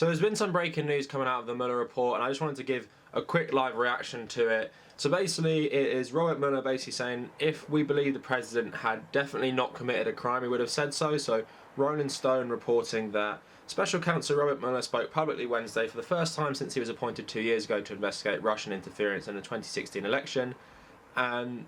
So there's been some breaking news coming out of the Mueller report, and I just wanted to give a quick live reaction to it. So basically it is Robert Mueller basically saying if we believe the president had definitely not committed a crime, he would have said so. So Rolling Stone reporting that Special Counsel Robert Mueller spoke publicly Wednesday for the first time since he was appointed 2 years ago to investigate Russian interference in the 2016 election and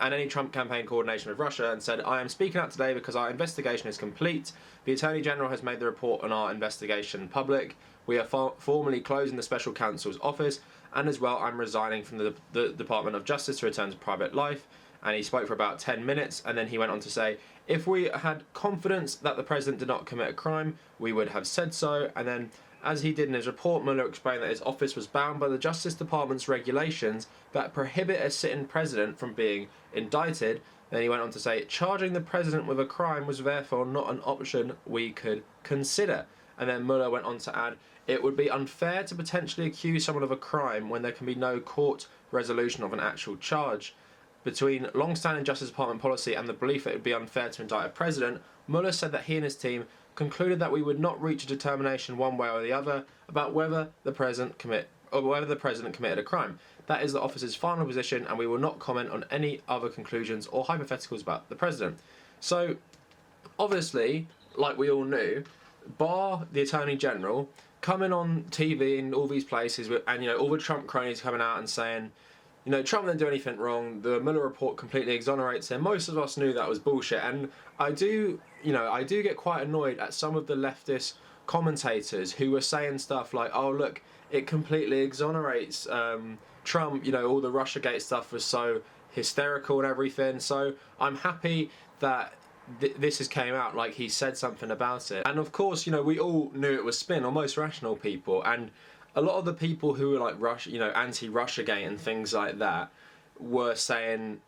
any Trump campaign coordination with Russia, and said, "I am speaking out today because our investigation is complete. The Attorney General has made the report on our investigation public. We are formally closing the Special Counsel's office, and as well I'm resigning from the Department of Justice to return to private life." And he spoke for about 10 minutes, and then he went on to say, if we had confidence that the president did not commit a crime, we would have said so. And then, as he did in his report, Mueller explained that his office was bound by the Justice Department's regulations that prohibit a sitting president from being indicted. Then he went on to say, charging the president with a crime was therefore not an option we could consider. And then Mueller went on to add, it would be unfair to potentially accuse someone of a crime when there can be no court resolution of an actual charge. Between long-standing Justice Department policy and the belief that it would be unfair to indict a president, Mueller said that he and his team concluded that we would not reach a determination one way or the other about whether the president committed a crime. That is the office's final position, and we will not comment on any other conclusions or hypotheticals about the president. So, obviously, like we all knew, bar the Attorney General coming on TV in all these places, and all the Trump cronies coming out and saying, Trump didn't do anything wrong, the Mueller report completely exonerates him. Most of us knew that was bullshit, and I do get quite annoyed at some of the leftist commentators who were saying stuff like, oh look, it completely exonerates Trump, all the Russiagate stuff was so hysterical and everything. So I'm happy that this has came out, like he said something about it. And of course, we all knew it was spin, or most rational people, and a lot of the people who were like anti-Russiagate and things like that were saying,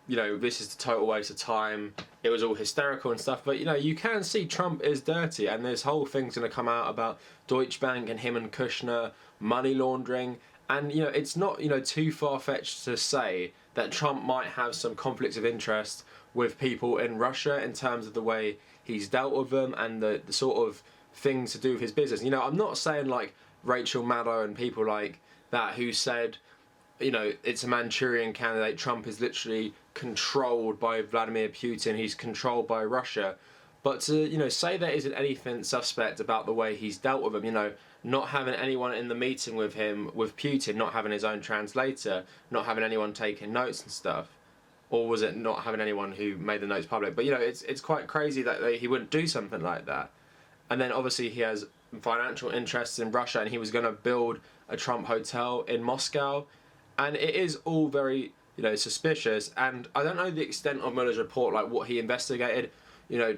this is a total waste of time, it was all hysterical and stuff. But you can see Trump is dirty, and this whole thing's going to come out about Deutsche Bank and him and Kushner, money laundering, and it's not too far-fetched to say that Trump might have some conflicts of interest with people in Russia in terms of the way he's dealt with them and the sort of things to do with his business. I'm not saying like Rachel Maddow and people like that who said, it's a Manchurian candidate, Trump is literally controlled by Vladimir Putin, he's controlled by Russia. But to, say there isn't anything suspect about the way he's dealt with him, not having anyone in the meeting with him, with Putin, not having his own translator, not having anyone taking notes and stuff. Or was it not having anyone who made the notes public? But, it's quite crazy that he wouldn't do something like that. And then obviously he has financial interests in Russia, and he was going to build a Trump hotel in Moscow, and it is all very suspicious. And I don't know the extent of Mueller's report, like what he investigated,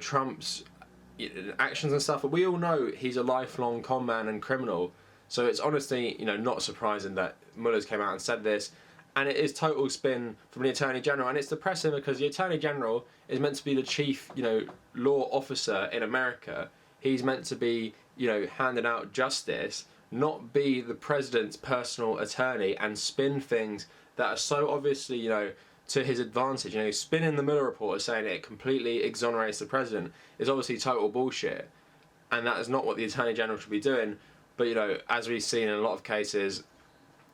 Trump's actions and stuff, but we all know he's a lifelong con man and criminal, so it's honestly not surprising that Mueller's came out and said this. And it is total spin from the Attorney General, and it's depressing because the Attorney General is meant to be the chief law officer in America. He's meant to be, handing out justice, not be the president's personal attorney and spin things that are so obviously, to his advantage. Spinning the Mueller report as saying it completely exonerates the president is obviously total bullshit. And that is not what the Attorney General should be doing. But, as we've seen in a lot of cases,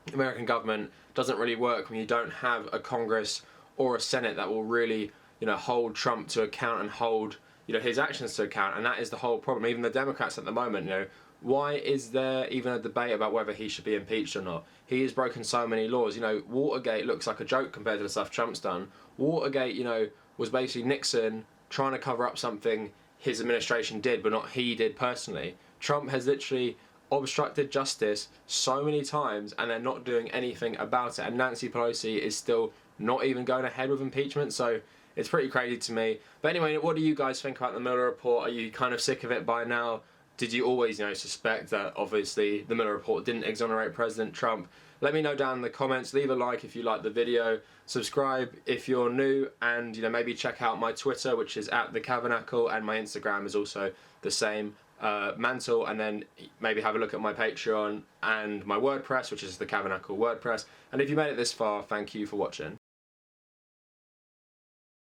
the American government doesn't really work when you don't have a Congress or a Senate that will really, hold Trump to account and hold his actions to account. And that is the whole problem. Even the Democrats at the moment, why is there even a debate about whether he should be impeached or not? He has broken so many laws. Watergate looks like a joke compared to the stuff Trump's done. Watergate, was basically Nixon trying to cover up something his administration did, but not he did personally. Trump has literally obstructed justice so many times, and they're not doing anything about it. And Nancy Pelosi is still not even going ahead with impeachment, so it's pretty crazy to me. But anyway, what do you guys think about the Mueller report? Are you kind of sick of it by now? Did you always, suspect that obviously the Mueller report didn't exonerate President Trump? Let me know down in the comments. Leave a like if you like the video. Subscribe if you're new, and maybe check out my Twitter, which is @TheCavernacle, and my Instagram is also the same, Mantle. And then maybe have a look at my Patreon and my WordPress, which is the Cavernacle WordPress. And if you made it this far, thank you for watching.